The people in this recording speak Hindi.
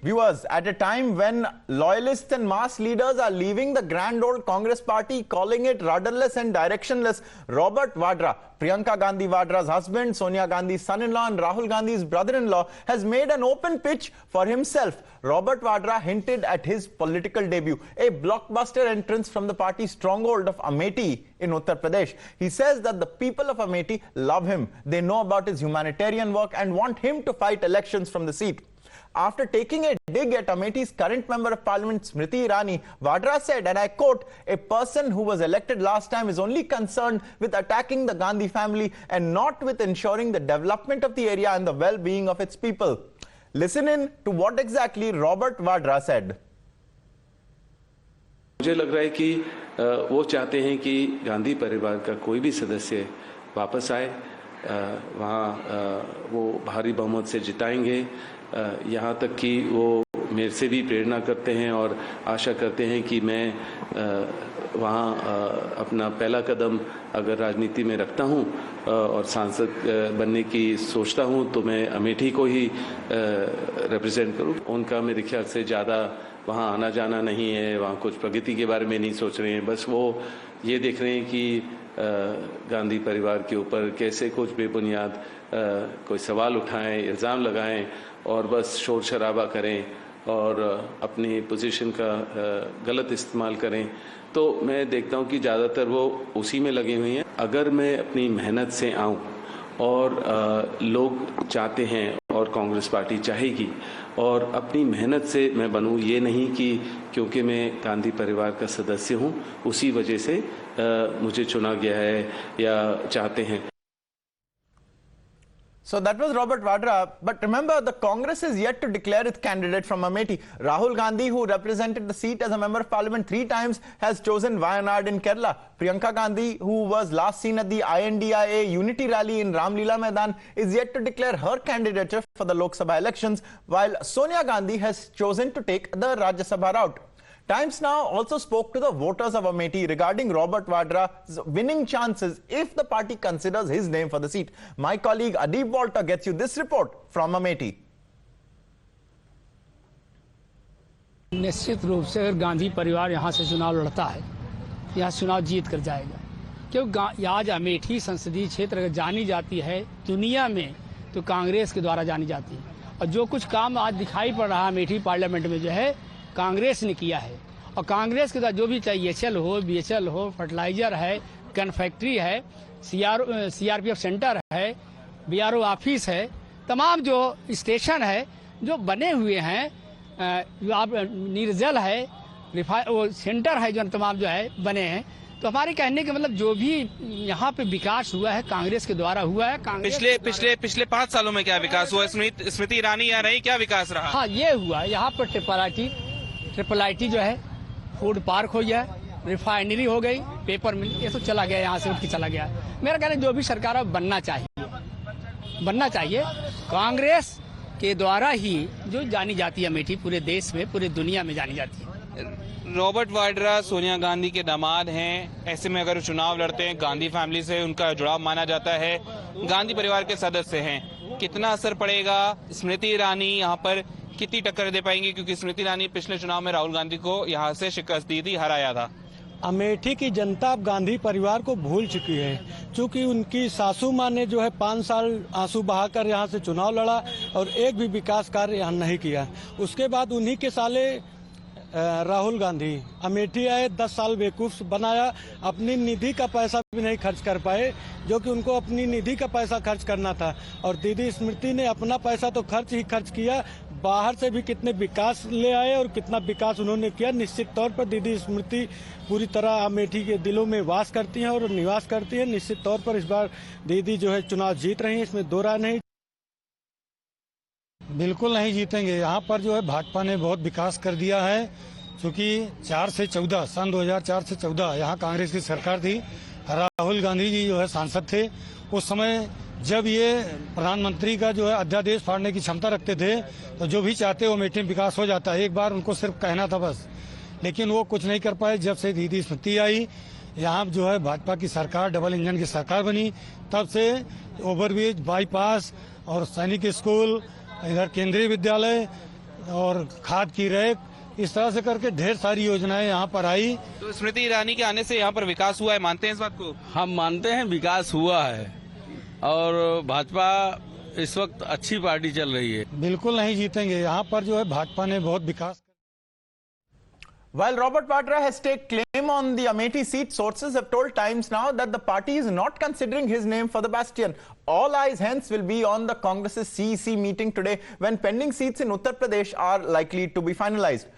Viewers, at a time when loyalists and mass leaders are leaving the grand old Congress party, calling it rudderless and directionless, Robert Vadra, Priyanka Gandhi Vadra's husband, Sonia Gandhi's son-in-law and Rahul Gandhi's brother-in-law, has made an open pitch for himself. Robert Vadra hinted at his political debut, a blockbuster entrance from the party's stronghold of Amethi in Uttar Pradesh. He says that the people of Amethi love him. They know about his humanitarian work and want him to fight elections from the seat. After taking a dig at Amethi's current Member of Parliament Smriti Irani, Vadra said, and I quote, "A person who was elected last time is only concerned with attacking the Gandhi family and not with ensuring the development of the area and the well-being of its people." Listen in to what exactly Robert Vadra said. मुझे लग रहा है कि वो चाहते हैं कि गांधी परिवार का कोई भी सदस्य वापस आए, वहाँ वो भारी बहुमत से जिताएंगे। यहाँ तक कि वो मेरे से भी प्रेरणा करते हैं और आशा करते हैं कि मैं वहाँ अपना पहला कदम अगर राजनीति में रखता हूँ और सांसद बनने की सोचता हूँ तो मैं अमेठी को ही रिप्रेजेंट करूँ। उनका मेरे ख्याल से ज़्यादा वहाँ आना जाना नहीं है, वहाँ कुछ प्रगति के बारे में नहीं सोच रहे हैं, बस वो ये देख रहे हैं कि गांधी परिवार के ऊपर कैसे कुछ बेबुनियाद कोई सवाल उठाएं, इल्ज़ाम लगाएं और बस शोर शराबा करें और अपनी पोजीशन का गलत इस्तेमाल करें। तो मैं देखता हूं कि ज़्यादातर वो उसी में लगे हुए हैं। अगर मैं अपनी मेहनत से आऊं और लोग चाहते हैं और कांग्रेस पार्टी चाहेगी और अपनी मेहनत से मैं बनूं, ये नहीं कि क्योंकि मैं गांधी परिवार का सदस्य हूं उसी वजह से मुझे चुना गया है या चाहते हैं। So that was Robert Vadra, but remember the Congress is yet to declare its candidate from Amethi. Rahul Gandhi, who represented the seat as a member of parliament 3 times, has chosen Wayanad in Kerala. Priyanka Gandhi, who was last seen at the INDIA unity rally in Ramlila Maidan, is yet to declare her candidature for the Lok Sabha elections, while Sonia Gandhi has chosen to take the Rajya Sabha route. Times Now also spoke to the voters of Amethi regarding Robert Vadra's winning chances if the party considers his name for the seat. My colleague Adeep Walter gets you this report from Amethi. निश्चित रूप से अगर गांधी परिवार यहां से चुनाव लड़ता है, यहां चुनाव जीत कर जाएगा, क्योंकि आज अमेठी संसदीय क्षेत्र अगर जानी जाती है दुनिया में तो कांग्रेस के द्वारा जानी जाती है। और जो कुछ काम आज दिखाई पड़ रहा है अमेठी पार्लियामेंट में जो है कांग्रेस ने किया है, और कांग्रेस के द्वारा जो भी चाहिए HL हो, BHL हो, फर्टिलाइजर है, गन फैक्ट्री है, CRPF सेंटर है, BRO ऑफिस है, तमाम जो स्टेशन है जो बने हुए हैं, जो आप निर्जल है, वो सेंटर है जो तमाम जो है बने हैं। तो हमारे कहने के मतलब जो भी यहाँ पे विकास हुआ है कांग्रेस के द्वारा हुआ है। पिछले 5 सालों में क्या विकास हुआ? स्मृति ईरानी यहाँ रही, क्या विकास रहा? हाँ, ये हुआ यहाँ पर ट्रिपल IT जो है, फूड पार्क हो गया, रिफाइनरी हो गई, पेपर मिल, ये सब चला गया, यहाँ से उठ के चला गया। मेरा कहना है जो भी सरकार अब बनना चाहिए कांग्रेस के द्वारा ही जो जानी जाती है अमेठी, पूरे देश में पूरे दुनिया में जानी जाती है। रॉबर्ट वाड्रा सोनिया गांधी के दामाद हैं, ऐसे में अगर चुनाव लड़ते हैं गांधी फैमिली से उनका जुड़ाव माना जाता है, गांधी परिवार के सदस्य हैं, कितना असर पड़ेगा? स्मृति ईरानी यहाँ पर कितनी टक्कर दे पाएंगी? क्योंकि स्मृति ईरानी पिछले चुनाव में राहुल गांधी को यहाँ से शिकस्त दी थी, हराया था। अमेठी की जनता अब गांधी परिवार को भूल चुकी है, क्योंकि उनकी सासू माँ ने जो है 5 साल आंसू बहाकर यहाँ से चुनाव लड़ा और एक भी विकास कार्य यहाँ नहीं किया। उसके बाद उन्हीं के साले राहुल गांधी अमेठी आए, 10 साल बेवकूफ बनाया, अपनी निधि का पैसा भी नहीं खर्च कर पाए, जो कि उनको अपनी निधि का पैसा खर्च करना था। और दीदी स्मृति ने अपना पैसा तो खर्च किया, बाहर से भी कितने विकास ले आए और कितना विकास उन्होंने किया। निश्चित तौर पर दीदी स्मृति पूरी तरह अमेठी के दिलों में वास करती हैं और निवास करती हैं। निश्चित तौर पर इस बार दीदी जो है चुनाव जीत रही है, इसमें दो राय नहीं। बिल्कुल नहीं जीतेंगे। यहाँ पर जो है भाजपा ने बहुत विकास कर दिया है, क्योंकि 4 से 14 सन 2004 से 14 यहाँ कांग्रेस की सरकार थी। राहुल गांधी जी जो है सांसद थे, उस समय जब ये प्रधानमंत्री का जो है अध्यादेश फाड़ने की क्षमता रखते थे, तो जो भी चाहते वो अमेठी में विकास हो जाता है। एक बार उनको सिर्फ कहना था बस, लेकिन वो कुछ नहीं कर पाए। जब से दीदी स्मृति आई, यहाँ जो है भाजपा की सरकार, डबल इंजन की सरकार बनी, तब से ओवरब्रिज, बाईपास और सैनिक स्कूल, इधर केंद्रीय विद्यालय, और खाद की रैक, इस तरह से करके ढेर सारी योजनाएं यहाँ पर आई। तो स्मृति ईरानी के आने से यहाँ पर विकास हुआ है, मानते हैं इस बात को? हम मानते हैं विकास हुआ है और भाजपा इस वक्त अच्छी पार्टी चल रही है। बिल्कुल नहीं जीतेंगे, यहाँ पर जो है भाजपा ने बहुत विकास। While Robert Vadra has taken claim on the Amethi seat, sources have told Times Now that the party is not considering his name for the bastion. All eyes hence will be on the Congress's CEC meeting today when pending seats in Uttar Pradesh are likely to be finalized.